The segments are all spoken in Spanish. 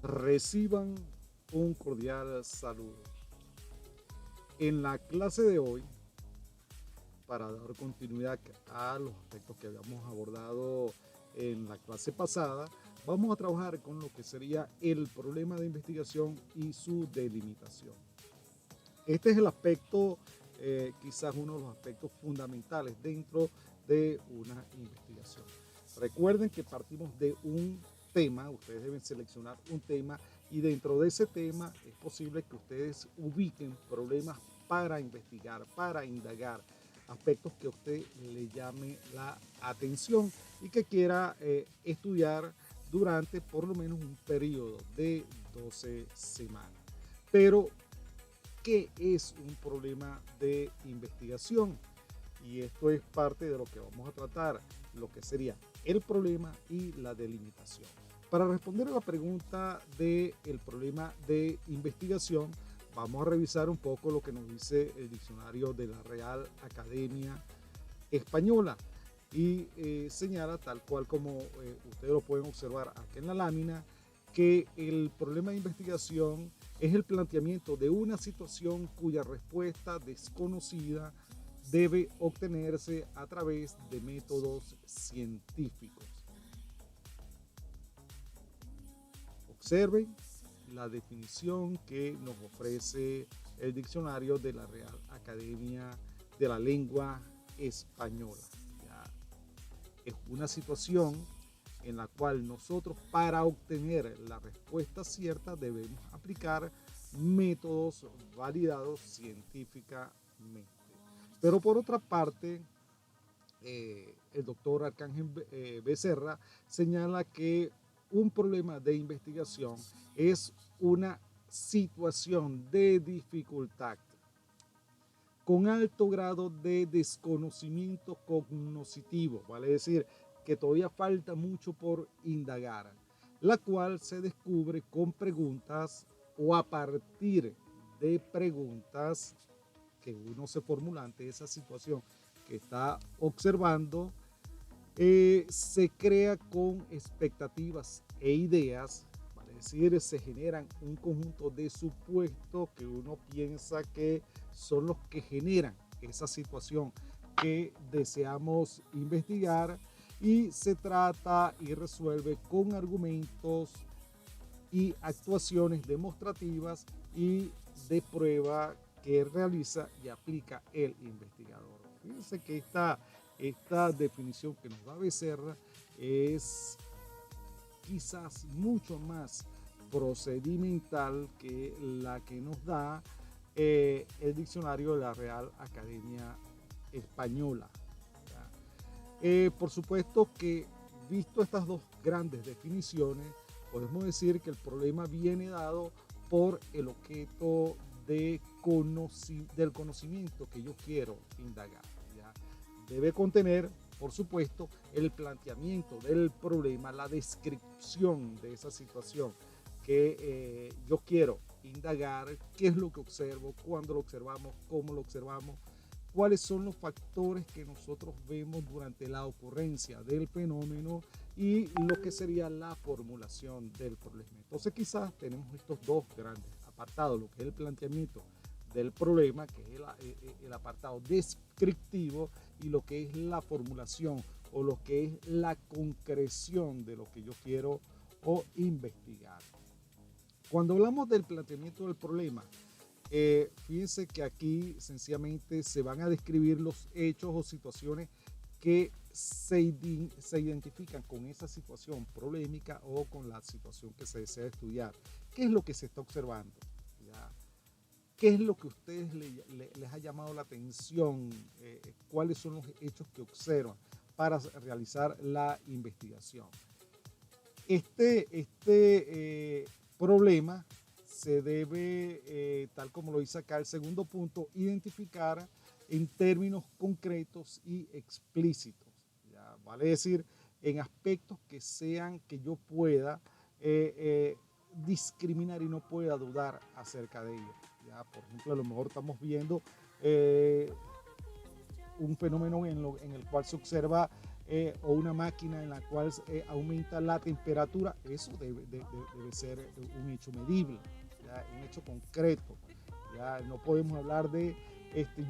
Reciban un cordial saludo. En la clase de hoy, para dar continuidad a los aspectos que habíamos abordado en la clase pasada, vamos a trabajar con lo que sería el problema de investigación y su delimitación. Este es el aspecto, quizás uno de los aspectos fundamentales dentro de una investigación. Recuerden que partimos de un tema, ustedes deben seleccionar un tema y dentro de ese tema es posible que ustedes ubiquen problemas para investigar, para indagar, aspectos que a usted le llame la atención y que quiera estudiar durante por lo menos un periodo de 12 semanas. Pero qué es un problema de investigación. Y esto es parte de lo que vamos a tratar, lo que sería el problema y la delimitación. Para responder a la pregunta del problema de investigación, vamos a revisar un poco lo que nos dice el diccionario de la Real Academia Española y señala, tal cual como ustedes lo pueden observar aquí en la lámina, que el problema de investigación es el planteamiento de una situación cuya respuesta desconocida debe obtenerse a través de métodos científicos. Observen la definición que nos ofrece el diccionario de la Real Academia de la Lengua Española. Ya, es una situación en la cual nosotros, para obtener la respuesta cierta, debemos aplicar métodos validados científicamente. Pero por otra parte, el doctor Arcángel Becerra señala que un problema de investigación es una situación de dificultad con alto grado de desconocimiento cognitivo, vale decir, que todavía falta mucho por indagar, la cual se descubre con preguntas o a partir de preguntas que uno se formula ante esa situación que está observando, se crea con expectativas e ideas, vale decir, se generan un conjunto de supuestos que uno piensa que son los que generan esa situación que deseamos investigar y se trata y resuelve con argumentos y actuaciones demostrativas y de prueba que realiza y aplica el investigador. Fíjense que esta definición que nos da Becerra es quizás mucho más procedimental que la que nos da el diccionario de la Real Academia Española. Por supuesto que visto estas dos grandes definiciones, podemos decir que el problema viene dado por el objeto del conocimiento que yo quiero indagar. ¿Ya? Debe contener, por supuesto, el planteamiento del problema, la descripción de esa situación que yo quiero indagar, qué es lo que observo, cuándo lo observamos, cómo lo observamos, cuáles son los factores que nosotros vemos durante la ocurrencia del fenómeno y lo que sería la formulación del problema. Entonces quizás tenemos estos dos grandes apartados, lo que es el planteamiento del problema, que es el apartado descriptivo, y lo que es la formulación o lo que es la concreción de lo que yo quiero o investigar. Cuando hablamos del planteamiento del problema, fíjense que aquí sencillamente se van a describir los hechos o situaciones que se identifican con esa situación problemática o con la situación que se desea estudiar. ¿Qué es lo que se está observando? ¿Ya? ¿Qué es lo que a ustedes les ha llamado la atención? ¿Cuáles son los hechos que observan para realizar la investigación? Este problema se debe, tal como lo dice acá el segundo punto, identificar en términos concretos y explícitos. ¿Ya? Vale decir, en aspectos que sean que yo pueda discriminar y no pueda dudar acerca de ellos. ¿Ya? Por ejemplo, a lo mejor estamos viendo un fenómeno en el cual se observa o una máquina en la cual aumenta la temperatura, eso debe ser un hecho medible, ¿ya? Un hecho concreto. Ya no podemos hablar de,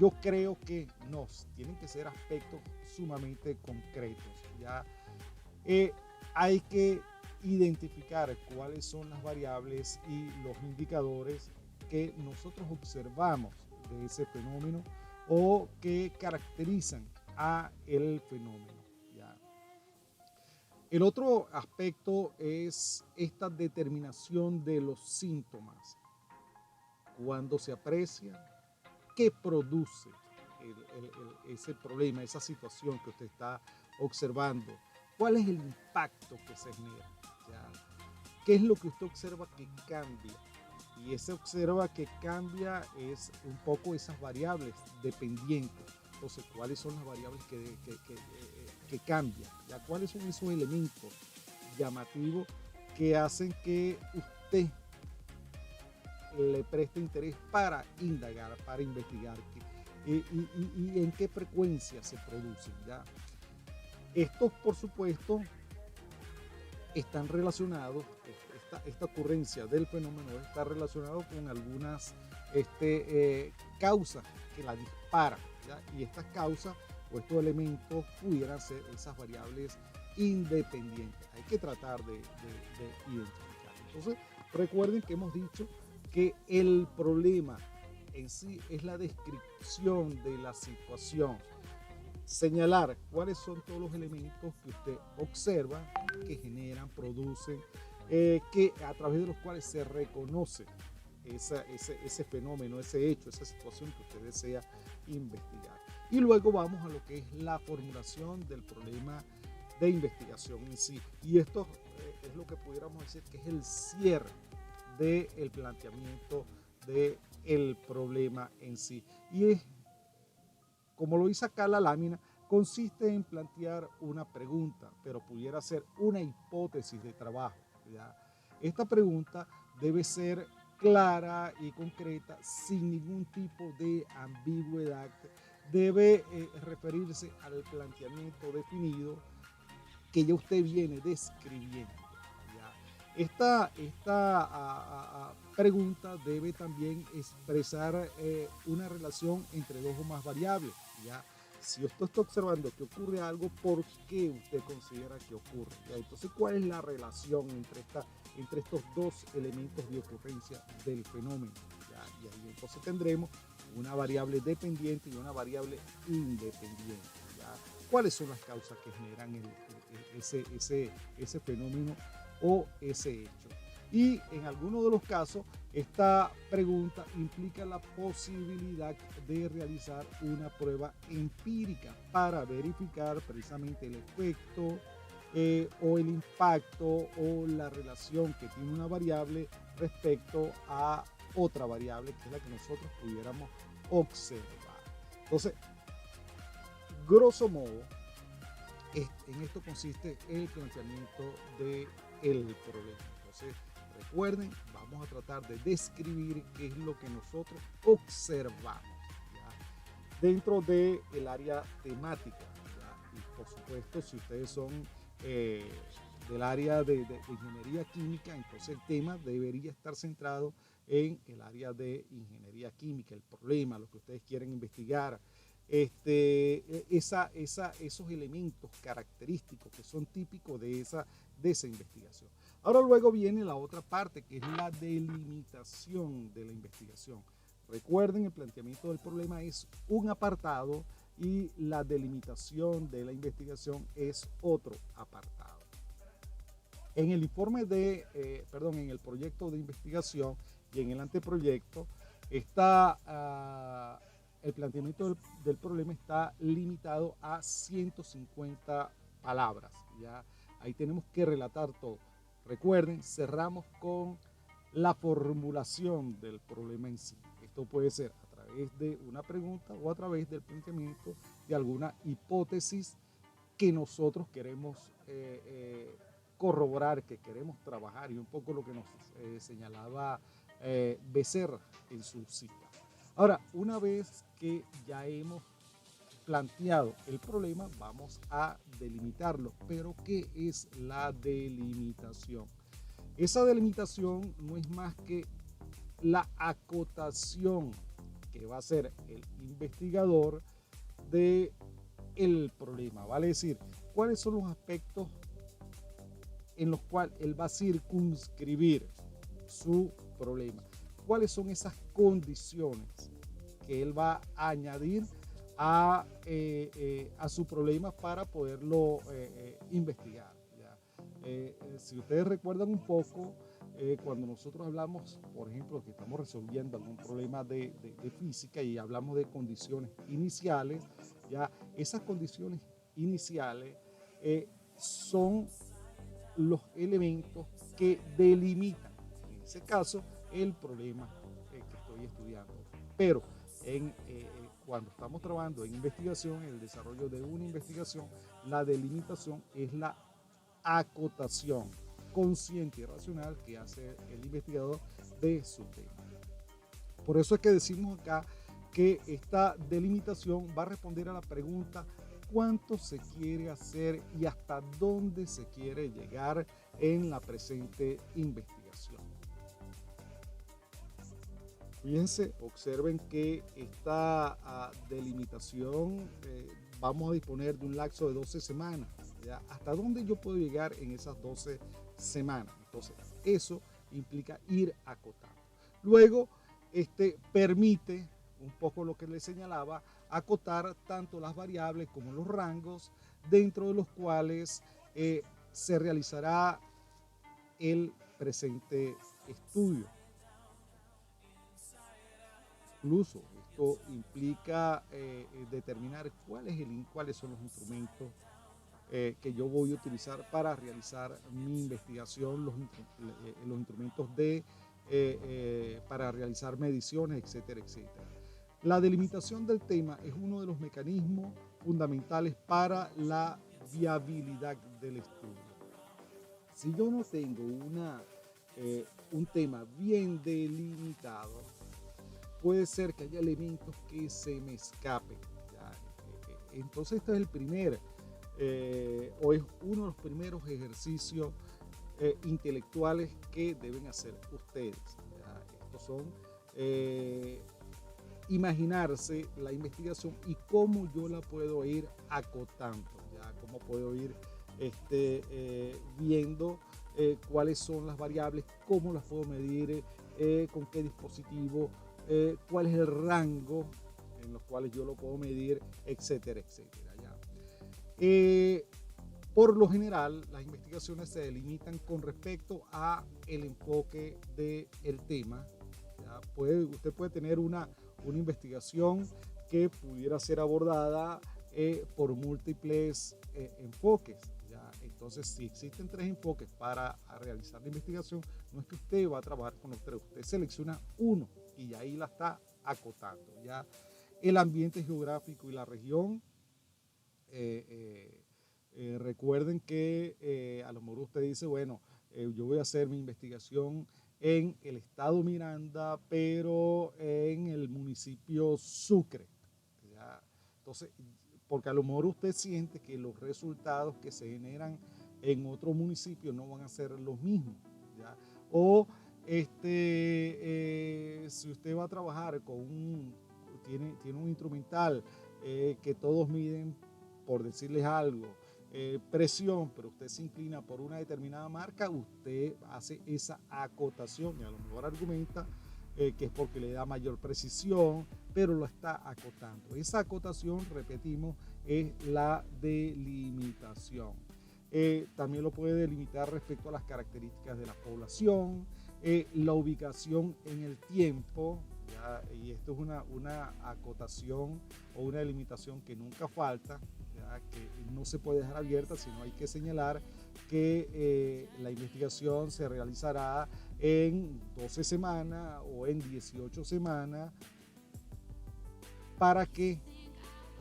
yo creo que no, tienen que ser aspectos sumamente concretos. Ya hay que identificar cuáles son las variables y los indicadores que nosotros observamos de ese fenómeno o que caracterizan a el fenómeno. ¿Ya? El otro aspecto es esta determinación de los síntomas. Cuando se aprecia, ¿qué produce ese problema, esa situación que usted está observando? ¿Cuál es el impacto que se genera? ¿Ya? ¿Qué es lo que usted observa que cambia? Y ese observa que cambia es un poco esas variables dependientes. Entonces, ¿cuáles son las variables que cambian? ¿Ya? ¿Cuáles son esos elementos llamativos que hacen que usted le preste interés para indagar, para investigar y en qué frecuencia se producen? ¿Ya? Estos, por supuesto, están relacionados, esta ocurrencia del fenómeno está relacionado con algunas causas que la disparan, ¿ya? Y estas causas o estos elementos pudieran ser esas variables independientes. Hay que tratar de identificar. Entonces, recuerden que hemos dicho que el problema en sí es la descripción de la situación. Señalar cuáles son todos los elementos que usted observa, que generan, producen, que a través de los cuales se reconoce ese fenómeno, ese hecho, esa situación que usted desea investigar. Y luego vamos a lo que es la formulación del problema de investigación en sí. Y esto es lo que pudiéramos decir que es el cierre del planteamiento del problema en sí. Y es, como lo dice acá la lámina, consiste en plantear una pregunta, pero pudiera ser una hipótesis de trabajo. ¿Ya? Esta pregunta debe ser clara y concreta, sin ningún tipo de ambigüedad. Debe referirse al planteamiento definido que ya usted viene describiendo. ¿Ya? Esta pregunta debe también expresar una relación entre dos o más variables. ¿Ya? Si usted está observando que ocurre algo, ¿por qué usted considera que ocurre? ¿Ya? Entonces, ¿cuál es la relación entre estos dos elementos de ocurrencia del fenómeno? ¿Ya? Y ahí entonces tendremos una variable dependiente y una variable independiente. ¿Ya? ¿Cuáles son las causas que generan ese fenómeno o ese hecho? Y en algunos de los casos, esta pregunta implica la posibilidad de realizar una prueba empírica para verificar precisamente el efecto o el impacto o la relación que tiene una variable respecto a otra variable, que es la que nosotros pudiéramos observar. Entonces, grosso modo, en esto consiste el planteamiento del problema. Entonces, recuerden, vamos a tratar de describir qué es lo que nosotros observamos, ¿ya? Dentro del área temática, ¿ya? Y por supuesto, si ustedes son del área de ingeniería química, entonces el tema debería estar centrado en el área de ingeniería química, el problema, lo que ustedes quieren investigar, esos elementos característicos que son típicos de esa investigación. Ahora luego viene la otra parte, que es la delimitación de la investigación. Recuerden, el planteamiento del problema es un apartado y la delimitación de la investigación es otro apartado. En el informe en el proyecto de investigación y en el anteproyecto está el planteamiento del problema está limitado a 150 palabras. ¿Ya? Ahí tenemos que relatar todo. Recuerden, cerramos con la formulación del problema en sí. Esto puede ser a través de una pregunta o a través del planteamiento de alguna hipótesis que nosotros queremos corroborar, que queremos trabajar, y un poco lo que nos señalaba Becerra en su cita. Ahora, una vez que ya hemos planteado el problema, vamos a delimitarlo. Pero ¿qué es la delimitación? Esa delimitación no es más que la acotación que va a hacer el investigador de el problema, vale decir, cuáles son los aspectos en los cuales él va a circunscribir su problema, cuáles son esas condiciones que él va a añadir a su problema para poderlo investigar. ¿Ya? Si ustedes recuerdan un poco, cuando nosotros hablamos, por ejemplo, que estamos resolviendo algún problema de física y hablamos de condiciones iniciales, ya esas condiciones iniciales son los elementos que delimitan, en ese caso, el problema que estoy estudiando. Pero cuando estamos trabajando en investigación, en el desarrollo de una investigación, la delimitación es la acotación consciente y racional que hace el investigador de su tema. Por eso es que decimos acá que esta delimitación va a responder a la pregunta cuánto se quiere hacer y hasta dónde se quiere llegar en la presente investigación. Fíjense, observen que esta delimitación vamos a disponer de un lapso de 12 semanas. ¿Ya? ¿Hasta dónde yo puedo llegar en esas 12 semanas? Entonces, eso implica ir acotando. Luego, permite, un poco lo que les señalaba, acotar tanto las variables como los rangos dentro de los cuales se realizará el presente estudio. Incluso esto implica determinar cuáles son los instrumentos que yo voy a utilizar para realizar mi investigación, los instrumentos para realizar mediciones, etcétera, etcétera. La delimitación del tema es uno de los mecanismos fundamentales para la viabilidad del estudio. Si yo no tengo un tema bien delimitado, puede ser que haya elementos que se me escapen. ¿Ya? Entonces este es el primer, o es uno de los primeros ejercicios intelectuales que deben hacer ustedes. ¿Ya? Estos son imaginarse la investigación y cómo yo la puedo ir acotando, ¿ya? Cómo puedo ir viendo cuáles son las variables, cómo las puedo medir, con qué dispositivo, cuál es el rango en los cuales yo lo puedo medir, etcétera, etcétera. ¿Ya? Por lo general, las investigaciones se delimitan con respecto a el enfoque del tema. ¿Ya? Usted puede tener una investigación que pudiera ser abordada por múltiples enfoques. ¿Ya? Entonces, si existen 3 enfoques para realizar la investigación, no es que usted va a trabajar con los 3, usted selecciona uno y ahí la está acotando. ¿Ya? El ambiente geográfico y la región. Recuerden que a lo mejor usted dice, bueno, yo voy a hacer mi investigación en el estado Miranda, pero en el municipio Sucre. ¿Ya? Entonces, porque a lo mejor usted siente que los resultados que se generan en otro municipio no van a ser los mismos. ¿Ya? O si usted va a trabajar con tiene un instrumental que todos miden, por decirles algo, presión, pero usted se inclina por una determinada marca, usted hace esa acotación y a lo mejor argumenta que es porque le da mayor precisión, pero lo está acotando. Esa acotación, repetimos, es la delimitación. También lo puede delimitar respecto a las características de la población, la ubicación en el tiempo, ¿ya? Y esto es una acotación o una delimitación que nunca falta, ¿ya? Que no se puede dejar abierta, sino hay que señalar que la investigación se realizará en 12 semanas o en 18 semanas para que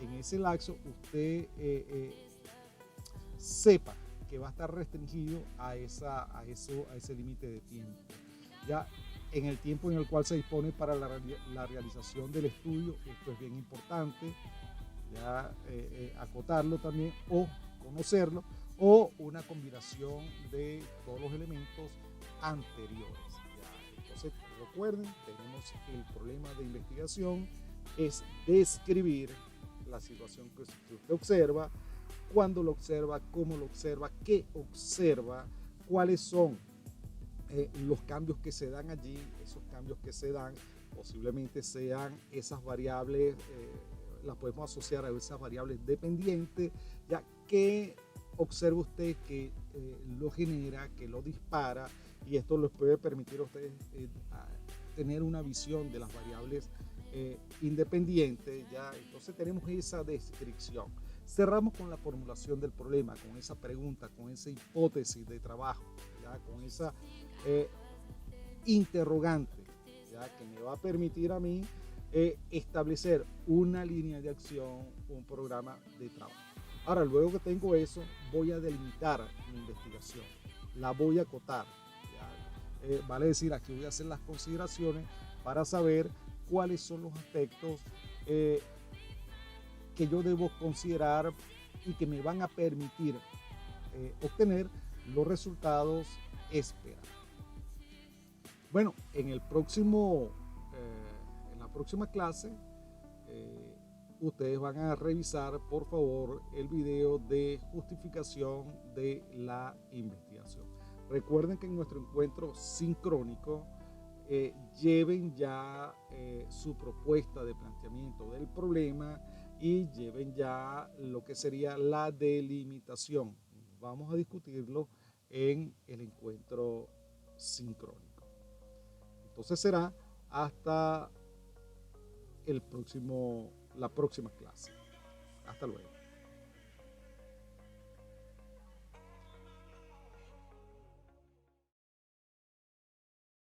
en ese lapso usted sepa que va a estar restringido a ese límite de tiempo. Ya en el tiempo en el cual se dispone para la realización del estudio, esto es bien importante, ya acotarlo también o conocerlo, o una combinación de todos los elementos anteriores. ¿Ya? Entonces, recuerden, tenemos el problema de investigación, es describir la situación que usted observa, cuándo lo observa, cómo lo observa, qué observa, cuáles son los cambios que se dan allí. Esos cambios que se dan posiblemente sean esas variables, las podemos asociar a esas variables dependientes, ya que observa usted que lo genera, que lo dispara, y esto les puede permitir a ustedes tener una visión de las variables independientes. ¿Ya? Entonces tenemos esa descripción. Cerramos con la formulación del problema, con esa pregunta, con esa hipótesis de trabajo, ¿ya? Con esa interrogante, ¿ya? Que me va a permitir a mí establecer una línea de acción, un programa de trabajo. Ahora, luego que tengo eso, voy a delimitar mi investigación, la voy a acotar. Vale decir, aquí voy a hacer las consideraciones para saber cuáles son los aspectos que yo debo considerar y que me van a permitir obtener los resultados esperados. Bueno, en la próxima clase, ustedes van a revisar, por favor, el video de justificación de la investigación. Recuerden que en nuestro encuentro sincrónico, lleven ya su propuesta de planteamiento del problema y lleven ya lo que sería la delimitación. Vamos a discutirlo en el encuentro sincrónico. Entonces será hasta la próxima clase. Hasta luego.